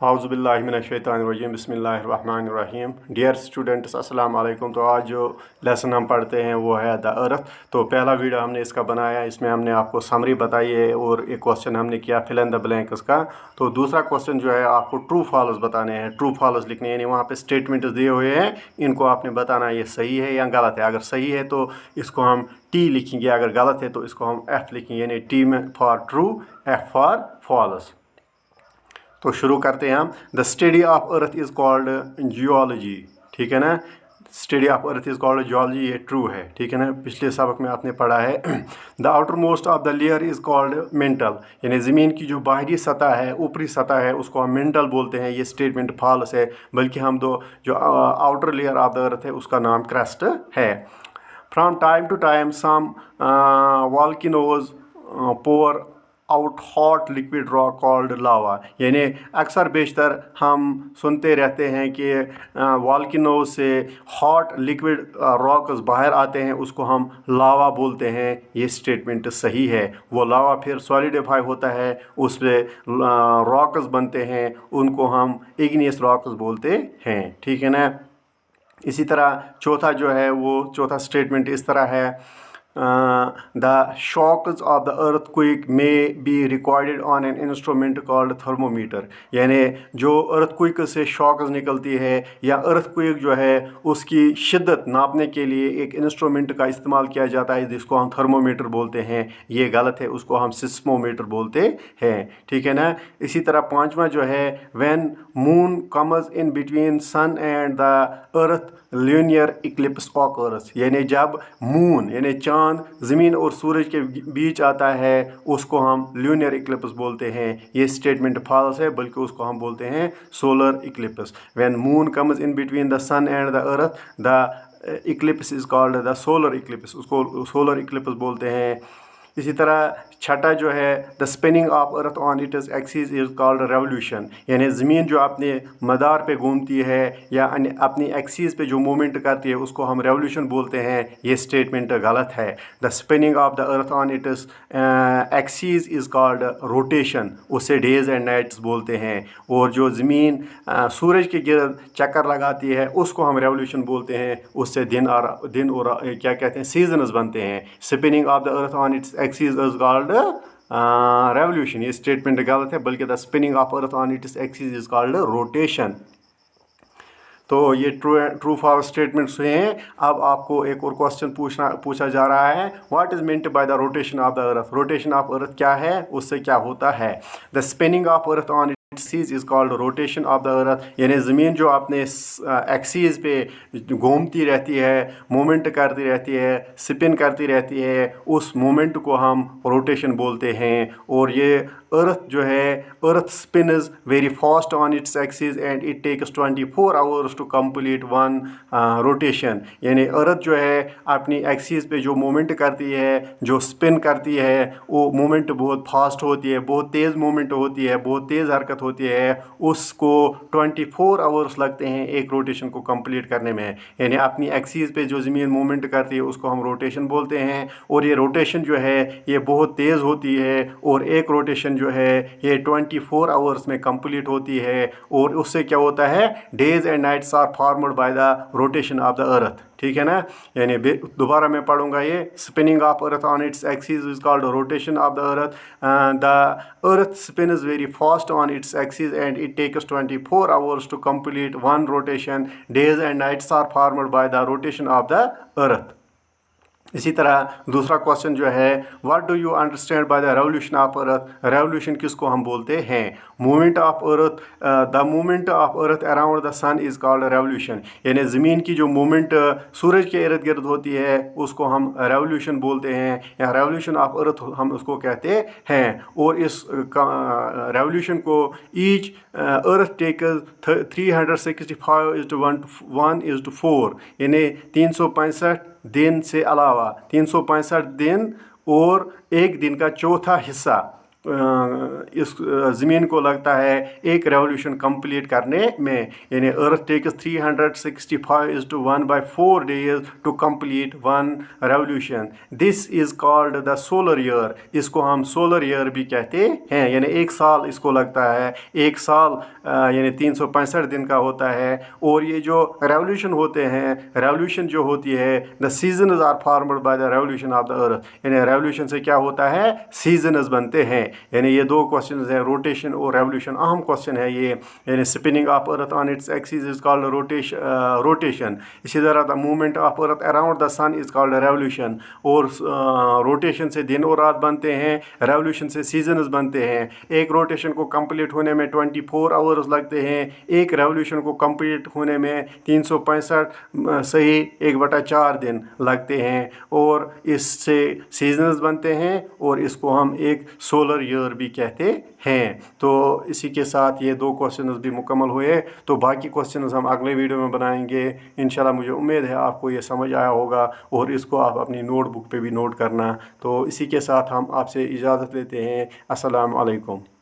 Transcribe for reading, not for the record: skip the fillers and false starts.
औज़ुबिल्लाहिमिनश्शैतानिर्रजीम बिस्मिल्लाहिर्रहमानिर्रहीम। Dear students अस्सलाम वालेकुम। तो आज जो लेसन हम पढ़ते हैं वो है द अर्थ। तो पहला वीडियो हमने इसका बनाया, इसमें हमने आपको समरी बताई है और एक क्वेश्चन हमने किया फिल इन द ब्लैंक्स का। तो दूसरा क्वेश्चन जो है आपको ट्रू फॉल्स बताने हैं, ट्रू फॉल्स लिखने हैं, यानी वहाँ पे स्टेटमेंट्स दिए हुए हैं, इनको आपने बताना ये सही है या गलत है। अगर सही है तो इसको हम टी लिखेंगे, अगर गलत है तो इसको हम एफ लिखेंगे, यानी टी में for true, F for false. तो शुरू करते हैं हम। The study of earth is called geology, ठीक है ना। Study of earth is called geology, ये ट्रू है, ठीक है ना। पिछले सबक में आपने पढ़ा है। The outer most of the layer is called mental, यानी ज़मीन की जो बाहरी सतह है, ऊपरी सतह है, उसको हम मेंटल बोलते हैं। ये स्टेटमेंट फॉल्स है, बल्कि हम जो outer layer of the earth है उसका नाम क्रस्ट है। From time to time some volcanoes pour out hot liquid rock called lava, यानी अक्सर बेशतर हम सुनते रहते हैं कि वॉल्केनो से हॉट लिक्विड रॉक्स बाहर आते हैं, उसको हम लावा बोलते हैं। ये स्टेटमेंट सही है। वो लावा फिर सॉलिडिफाई होता है, उस पर रॉक्स बनते हैं, उनको हम इग्नियस रॉक्स बोलते हैं, ठीक है ना। इसी तरह चौथा जो है वो चौथा स्टेटमेंट इस तरह है, the shocks of the earthquake may be recorded on an instrument called thermometer, यानी जो earthquake से शॉक्स निकलती है या earthquake जो है उसकी शिद्दत नापने के लिए एक इंस्ट्रूमेंट का इस्तेमाल किया जाता है, जिसको हम थर्मोमीटर बोलते हैं। ये गलत है, उसको हम सिस्मोमीटर बोलते हैं, ठीक है ना। इसी तरह पांचवा जो है, when moon comes in between sun and the earth lunar eclipse occurs, यानी जब मून यानी चांद ज़मीन और सूरज के बीच आता है उसको हम ल्यूनियर इक्लिप्स बोलते हैं। ये स्टेटमेंट फॉल्स है, बल्कि उसको हम बोलते हैं solar eclipse. When moon comes in between the sun and the earth the eclipse is called the solar eclipse, उसको सोलर इक्लिप्स बोलते हैं। इसी तरह छठा जो है, the spinning of earth on its axis is called revolution, यानी ज़मीन जो अपने मदार पे घूमती है या अपनी एक्सिस पे जो मूवमेंट करती है उसको हम रेवोल्यूशन बोलते हैं। ये स्टेटमेंट गलत है। The spinning of the earth on its axis is called rotation, उससे डेज एंड नाइट्स बोलते हैं। और जो ज़मीन सूरज के गिर्द चक्कर लगाती है उसको हम रेवोल्यूशन बोलते हैं, उससे दिन और क्या कहते हैं सीजन्स बनते हैं। Spinning of the earth on its axis is called revolution, ये स्टेटमेंट गलत है, बल्कि the spinning of earth on its axis is called rotation. तो ये ट्रू फॉल्स स्टेटमेंट्स हैं। अब आपको एक और क्वेश्चन पूछा जा रहा है, what is meant by the rotation of the earth. Rotation of earth क्या है, उससे क्या होता है। The spinning of earth on axis is called rotation of the earth, यानी ज़मीन जो अपने एक्सिस पे घूमती रहती है, मूवमेंट करती रहती है, स्पिन करती रहती है, उस मूवमेंट को हम रोटेशन बोलते हैं। और ये अर्थ जो है, earth spins very fast on its axis and it takes 24 hours to complete one rotation, यानी अर्थ जो है अपनी एक्सिस पे जो मूवमेंट करती है, जो स्पिन करती है, वो मूवमेंट बहुत फास्ट होती है, बहुत तेज़ मूवमेंट होती है, बहुत तेज़ हरकत होती है। उसको 24 आवर्स लगते हैं एक रोटेशन को कंप्लीट करने में, यानी अपनी एक्सिस पे जो ज़मीन मूवमेंट करती है उसको हम रोटेशन बोलते हैं। और ये रोटेशन जो है ये बहुत तेज़ होती है, और एक रोटेशन जो है ये 24 आवर्स में कंप्लीट होती है। और उससे क्या होता है, days and nights are formed by the rotation of the earth, ठीक है ना। यानी दोबारा मैं पढ़ूंगा ये, spinning of earth on its axis is called rotation of the earth. The earth spins very fast on its axis and it takes 24 hours to complete one rotation, days and nights are formed by the rotation of the earth. इसी तरह दूसरा question जो है, what do you understand by the revolution of earth. Revolution किसको हम बोलते हैं, movement of earth, the movement of earth around the sun is called revolution, यानी ज़मीन की जो मूवमेंट सूरज के इर्द गिर्द होती है उसको हम रेवोल्यूशन बोलते हैं, या रेवोल्यूशन ऑफ अर्थ हम उसको कहते हैं। और इस रेवोल्यूशन को ईच अर्थ टेक्स 365:1:4, यानी 365 दिन से अलावा 365 दिन और एक दिन का चौथा हिस्सा इस ज़मीन को लगता है एक रेवोल्यूशन कंप्लीट करने में, यानी earth takes 365:1/4 days to complete one revolution. This is called the solar year. इसको हम सोलर ईयर भी कहते हैं, यानी एक साल इसको लगता है। एक साल यानी 365 दिन का होता है। और ये जो रेवोल्यूशन होते हैं, रेवोल्यूशन जो होती है, the seasons are formed by the revolution of the earth. यानी रेवोल्यूशन से क्या होता है, सीजन्स बनते हैं। यानी ये दो क्वेश्चन हैं, रोटेशन और रेवोल्यूशन। अहम क्वेश्चन है ये। यानी spinning of earth on its axis is called rotation. इसी तरह the movement of earth around the sun is called revolution. और रोटेशन से दिन और रात बनते हैं, रेवोल्यूशन से सीजन्स बनते हैं। एक रोटेशन को कंप्लीट होने में 24 आवर्स लगते हैं, एक रेवोल्यूशन को कंप्लीट होने में 365 सही 1/4 दिन लगते हैं। और इससे सीजन्स बनते हैं और इसको हम एक सोलर ईयर भी कहते हैं। तो इसी के साथ ये दो क्वेश्चंस भी मुकम्मल हुए। तो बाकी क्वेश्चंस हम अगले वीडियो में बनाएंगे इंशाल्लाह। मुझे उम्मीद है आपको ये समझ आया होगा और इसको आप अपनी नोटबुक पे भी नोट करना। तो इसी के साथ हम आपसे इजाज़त लेते हैं। अस्सलाम वालेकुम।